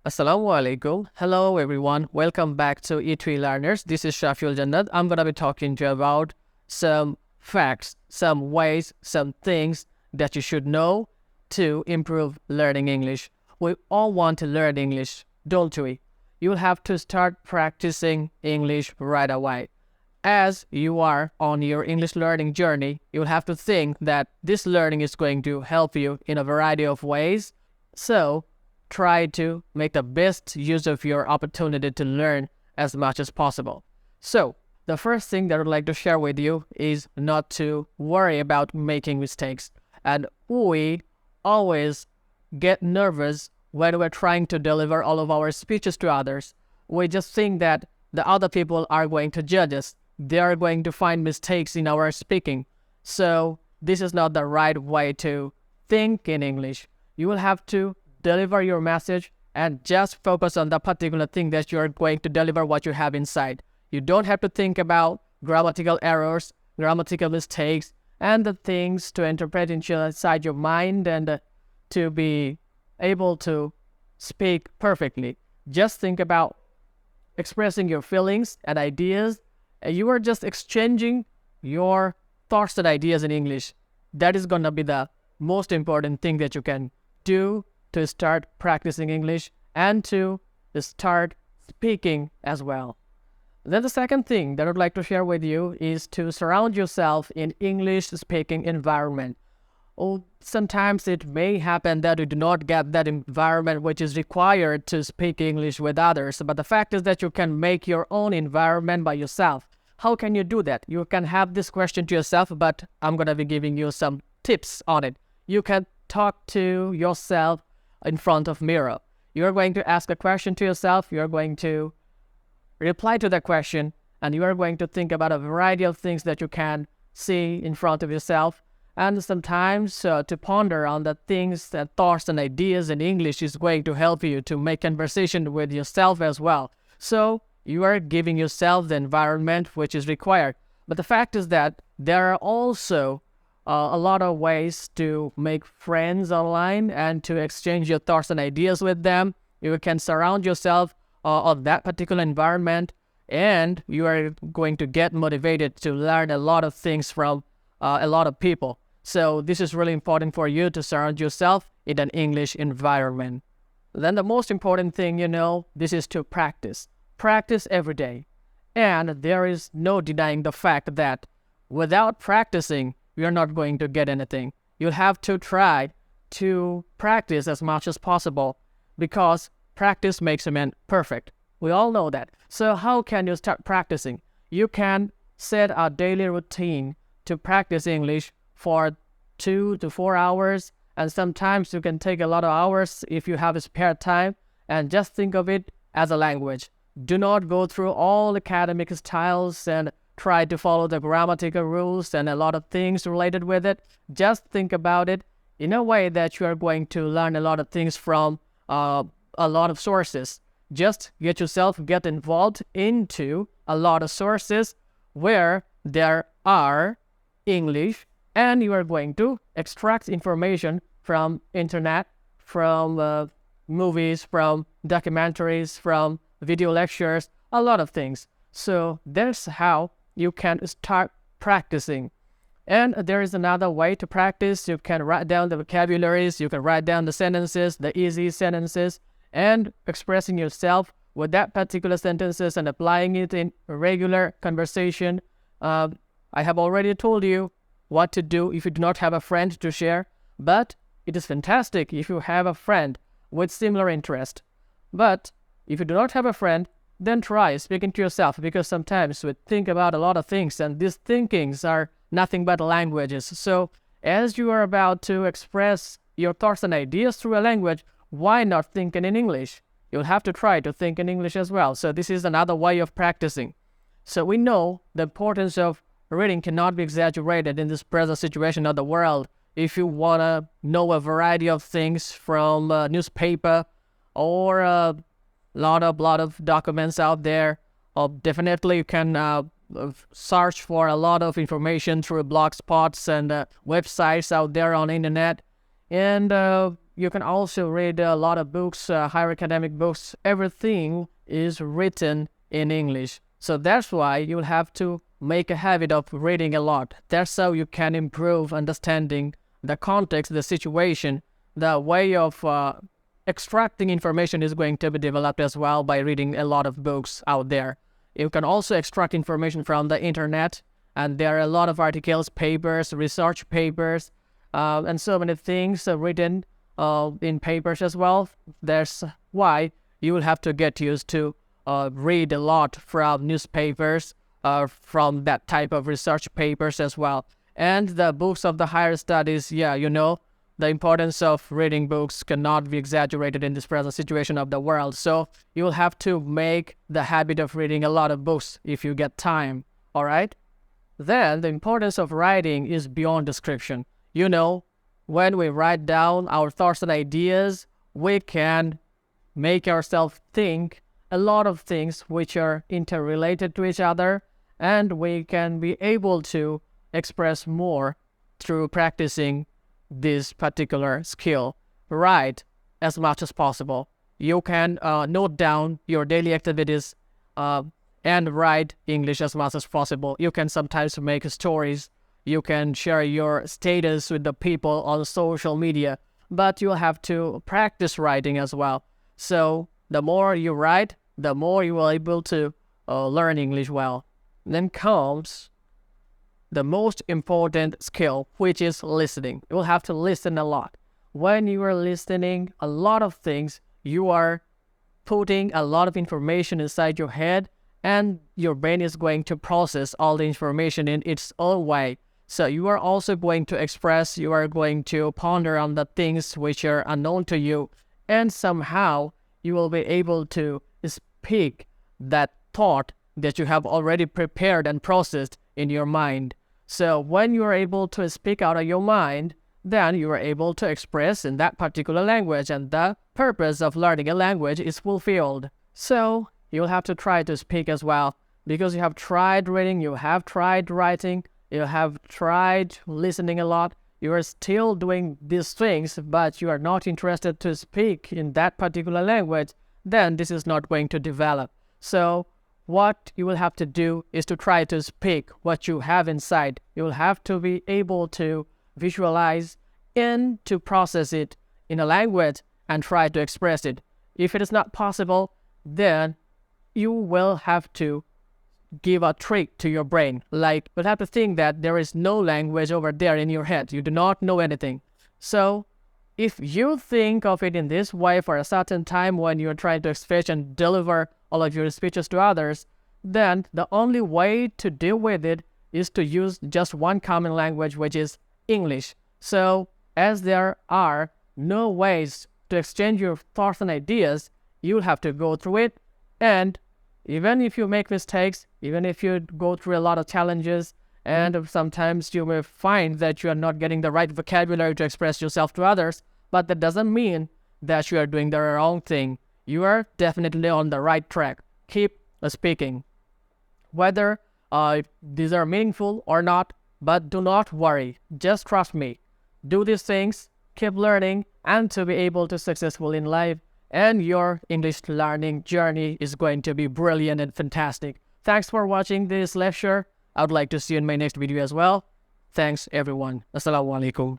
Assalamu alaikum. Hello everyone. Welcome back to E3 Learners. This is Shafil Jannat. I'm going to be talking to you about some facts, some ways, some things that you should know to improve learning English. We all want to learn English, don't we? You'll have to start practicing English right away. As you are on your English learning journey, you'll have to think that this learning is going to help you in a variety of ways. So, try to make the best use of your opportunity to learn as much as possible. So, the first thing that I'd like to share with you is not to worry about making mistakes. And we always get nervous when we're trying to deliver all of our speeches to others. We just think that the other people are going to judge us. They are going to find mistakes in our speaking. So, this is not the right way to think in English. You will have to deliver your message and just focus on the particular thing that you're going to deliver what you have inside. You don't have to think about grammatical errors, grammatical mistakes, and the things to interpret inside your mind and to be able to speak perfectly. Just think about expressing your feelings and ideas. You are just exchanging your thoughts and ideas in English. That is going to be the most important thing that you can do to start practicing English and to start speaking as well. Then the second thing that I'd like to share with you is to surround yourself in English speaking environment. Sometimes it may happen that you do not get that environment which is required to speak English with others, but the fact is that you can make your own environment by yourself. How can you do that? You can have this question to yourself, but I'm going to be giving you some tips on it. You can talk to yourself in front of mirror. You're going to ask a question to yourself, you're going to reply to that question, and you are going to think about a variety of things that you can see in front of yourself. And sometimes to ponder on the things and thoughts and ideas in English is going to help you to make conversation with yourself as well. So you are giving yourself the environment which is required. But the fact is that there are also a lot of ways to make friends online and to exchange your thoughts and ideas with them. You can surround yourself of that particular environment, and you are going to get motivated to learn a lot of things from a lot of people. So this is really important for you to surround yourself in an English environment. Then the most important thing, this is to practice. Practice every day. And there is no denying the fact that without practicing, you're not going to get anything. You'll have to try to practice as much as possible because practice makes a man perfect. We all know that. So how can you start practicing? You can set a daily routine to practice English for 2 to 4 hours, and sometimes you can take a lot of hours if you have spare time, and just think of it as a language. Do not go through all academic styles and try to follow the grammatical rules and a lot of things related with it. Just think about it in a way that you are going to learn a lot of things from a lot of sources. Just get involved into a lot of sources where there are English, and you are going to extract information from internet, from movies, from documentaries, from video lectures, a lot of things. So that's how you can start practicing. And there is another way to practice. You can write down the vocabularies, you can write down the sentences, the easy sentences, and expressing yourself with that particular sentences and applying it in regular conversation. I have already told you what to do if you do not have a friend to share, but it is fantastic if you have a friend with similar interest. But if you do not have a friend, then try speaking to yourself, because sometimes we think about a lot of things and these thinkings are nothing but languages. So as you are about to express your thoughts and ideas through a language, why not thinking in English? You'll have to try to think in English as well. So this is another way of practicing. So we know the importance of reading cannot be exaggerated in this present situation of the world. If you want to know a variety of things from a newspaper or a lot of documents out there, definitely you can search for a lot of information through blog spots and websites out there on internet. And you can also read a lot of books, higher academic books. Everything is written in English. So that's why you'll have to make a habit of reading a lot. That's how you can improve understanding the context, the situation, the way of extracting information is going to be developed as well by reading a lot of books out there. You can also extract information from the internet, and there are a lot of articles, papers, research papers, and so many things written in papers as well. That's why you will have to get used to read a lot from newspapers, from that type of research papers as well. And the books of the higher studies, yeah, you know, the importance of reading books cannot be exaggerated in this present situation of the world. So you will have to make the habit of reading a lot of books if you get time, all right? Then the importance of writing is beyond description. You know, when we write down our thoughts and ideas, we can make ourselves think a lot of things which are interrelated to each other, and we can be able to express more through practicing this particular skill. Write as much as possible. You can note down your daily activities and write English as much as possible. You can sometimes make stories. You can share your status with the people on social media, but you'll have to practice writing as well. So the more you write, the more you are able to learn English well. Then comes the most important skill, which is listening. You will have to listen a lot. When you are listening a lot of things, you are putting a lot of information inside your head, and your brain is going to process all the information in its own way. So you are also going to express, you are going to ponder on the things which are unknown to you, and somehow you will be able to speak that thought that you have already prepared and processed in your mind. So when you are able to speak out of your mind, then you are able to express in that particular language, and the purpose of learning a language is fulfilled. So you'll have to try to speak as well, because you have tried reading, you have tried writing, you have tried listening a lot. You are still doing these things, but you are not interested to speak in that particular language, then this is not going to develop. So what you will have to do is to try to speak what you have inside. You will have to be able to visualize and to process it in a language and try to express it. If it is not possible, then you will have to give a trick to your brain. Like, you'll have to think that there is no language over there in your head. You do not know anything. So if you think of it in this way for a certain time when you're trying to express and deliver all of your speeches to others, then the only way to deal with it is to use just one common language, which is English. So as there are no ways to exchange your thoughts and ideas, you'll have to go through it. And even if you make mistakes, even if you go through a lot of challenges, and sometimes you may find that you are not getting the right vocabulary to express yourself to others, but that doesn't mean that you are doing the wrong thing. You are definitely on the right track. Keep speaking. Whether these are meaningful or not, but do not worry. Just trust me. Do these things, keep learning, and to be able to successful in life, and your English learning journey is going to be brilliant and fantastic. Thanks for watching this lecture. I would like to see you in my next video as well. Thanks everyone. Assalamu alaikum.